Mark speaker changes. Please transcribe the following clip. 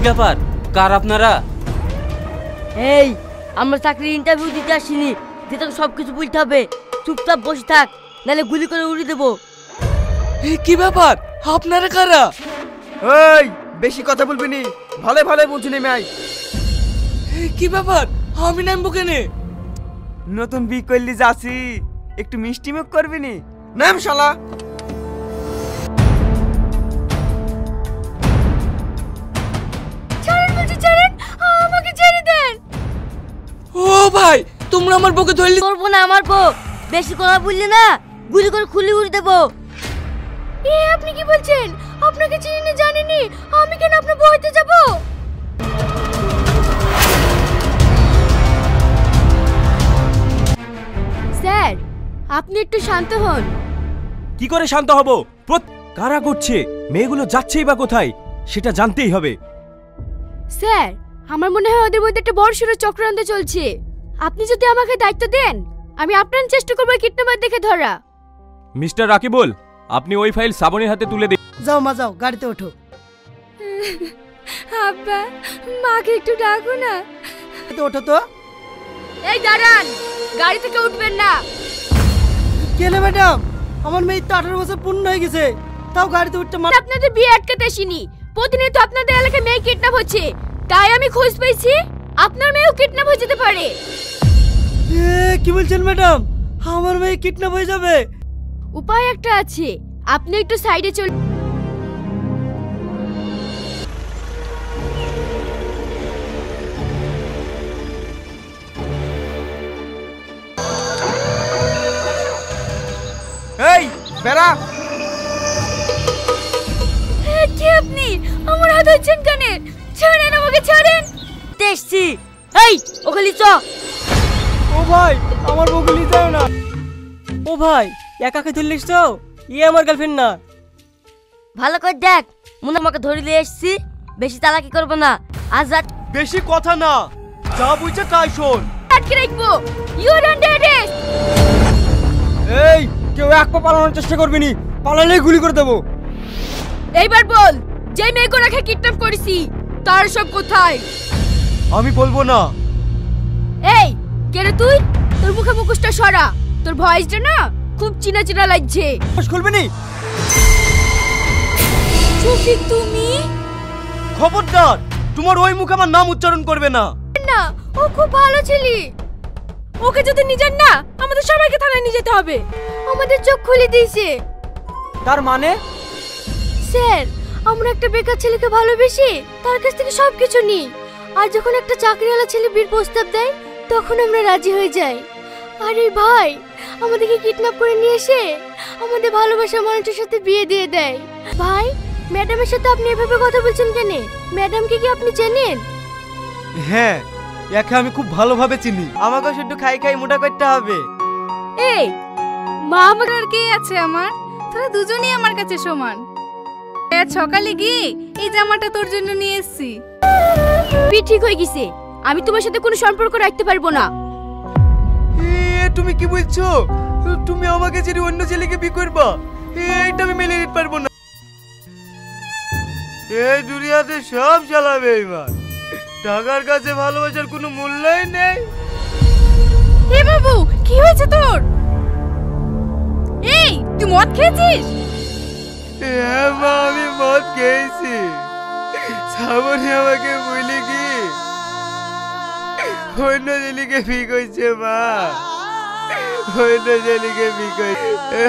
Speaker 1: ব্যাপার, কার আপনারা?
Speaker 2: এই আমরা চাকরির ইন্টারভিউ দিতে আসিনি যে তোকে সবকিছু বলতে হবে। চুপচাপ বসে থাক, নাহলে গুলি করে উড়িয়ে দেবো।
Speaker 3: কি ব্যাপার, আপনারা কারা?
Speaker 4: এই বেশি কথা বলবি নি, ভালো ভালো বলছি নেমে আয়।
Speaker 3: কি ব্যাপার, আমি নামবো কেনে?
Speaker 4: নতুন বি করলি যাচ্ছি, একটু মিষ্টি মুখ করবি নি? নাম শালা।
Speaker 2: ছাড়েন বলছি, ছাড়েন, আমাকে ছেড়ে দেন।
Speaker 3: ও ভাই, তোমরা আমার বউকে ধরলি?
Speaker 2: করবো না আমার বউ, বেশি কথা বললি না গুলি করে খুলে উড়িয়ে দেবো। এ আপনি কি বলছেন? আপনাকে চিনি না জানিনি, আমি কেন আপনার বউ হইতে যাবো? স্যার আপনি একটু শান্ত হন।
Speaker 5: কি করে শান্ত হব? কারা করছে? মেয়েগুলো যাচ্ছেই বা কোথায় সেটা জানতেই হবে।
Speaker 2: স্যার আমার মনে হয় ওদের মধ্যে একটা বড় সড়ো চক্রান্ত চলছে। আপনি যদি আমাকে দায়িত্ব দেন, আমি আপনার চেষ্টা করবো কিডন্যাপার দেখে ধরা।
Speaker 5: মিস্টার রাকিবুল, আপনি ওই ফাইল শ্রাবণীর হাতে তুলে দিন।
Speaker 6: যাও মা যাও, গাড়িতে ওঠো।
Speaker 2: আব্বা মাকে একটু ডাকো না।
Speaker 6: ওঠো তো।
Speaker 2: এই দাঁড়ান, গাড়ি থেকে উঠবেন না।
Speaker 6: কেন ম্যাডাম, আমার মেয়ে তো 18 বছর পূর্ণ হয়ে গেছে, তাও গাড়িতে উঠতে
Speaker 2: আপনাদের বিয়ে আটকাতে আসিনি। প্রতিনিয়ত আপনাদের এলাকায় মেয়ে কিডন্যাপ হচ্ছে, তাই আমি খোঁজ পেয়েছি আপনার মেয়েও কিডন্যাপ হয়ে যেতে পারে।
Speaker 6: কি বলছেন ম্যাডাম, আমার মেয়ে কিডন্যাপ হয়ে যাবে?
Speaker 2: উপায় একটা আছে, আপনি একটু সাইডে চল।
Speaker 4: এই বেড়া।
Speaker 2: কি আপনি আমার হাত ধরছেন কেন? ছাড়েন আমাকে, ছাড়েন। দেখছি এই ওখানে চ।
Speaker 6: ও ভাই, আমার বউকে নিয়ে যাও না। ও ভাই, একাকে ধরলিস তো? আমার গার্লফ্রেন্ড না।
Speaker 2: ভালো করে দেখ, মনে আমাকে ধরে নিয়ে এসেছি। বেশি চালাকি করবো না, আজাদ।
Speaker 4: বেশি কথা না, যা বুঝছে তাই শোন।
Speaker 2: আটকে রাখবো। You are under arrest.
Speaker 4: এই কেউ এক পা পালানোর চেষ্টা করবি নি, পালালে গুলি করে দেবো।
Speaker 2: এইবার বল, যে মেয়েগুলোকে কিডন্যাপ করেছি তার সব কোথায়?
Speaker 4: আমি বলবো না।
Speaker 2: এই কে রে তুই? তোর মুখে মুখোশটা সরা, তোর ভয়েসটা না খুব চিনা চিনা লাগছে।
Speaker 4: খুলবি নি?
Speaker 2: শফিক তুমি?
Speaker 4: খবরদার, তোমার ওই মুখে আমার নাম উচ্চারণ করবে না।
Speaker 2: না, ও খুব ভালো ছেলে। ওকে যদি নিয়ে না, আমাদের সবাইকে থানায় নিয়ে যেতে হবে। আমাদের চোখ খুলে দিয়েছে।
Speaker 4: তার মানে?
Speaker 2: স্যার আমরা একটা বেকার ছেলেকে ভালোবেসে তার কাছ থেকে সবকিছু নিই, আর যখন একটা চাকরিওয়ালা ছেলে বিয়ের প্রস্তাব দেয় তখন আমরা রাজি হয়ে যাই। আরে ভাই, আমাদেরকে কিডন্যাপ করে নিয়ে এসে আমাদের ভালোবাসা মানুষের সাথে বিয়ে দিয়ে দেয়। ভাই, ম্যাডামের সাথে আপনি এভাবে কথা বলছেন কেন? ম্যাডামকে কি আপনি চেনেন?
Speaker 4: হ্যাঁ, একে আমি খুব ভালোভাবে চিনি। আমাকে শুধু খাই খাই মোটা করতে হবে।
Speaker 2: এই মা, আমার আর কে আছে? আমার তোরা দুজনেই আমার কাছে সমান। আজ সকালে গিয়ে এই জামাটা তোর জন্য নিয়ে এসেছি। তুই ঠিক হয়ে গেছে, আমি তোমার সাথে কোনো সম্পর্ক রাখতে পারবো না।
Speaker 4: তুমি কি বলছো? তুমি আমাকে ছেড়ে অন্য ছেলেকে বিয়ে করবা? এটা আমি মেনে নিতে পারবো না। এই দুনিয়াতে সব চালাবে বেঈমান। টাকার কাছে ভালোবাসার কোনো মূল্যই নেই।
Speaker 2: হে বাবু, কি হয়েছে তোর? এই তুই মদ খেয়েছিস?
Speaker 4: হ্যাঁ মা, আমি মদ খেয়েছি। শ্রাবণী আমাকে বলে কি অন্য ছেলেকে বিয়ে করছে মা, অন্য ছেলেকে বিয়ে করছে।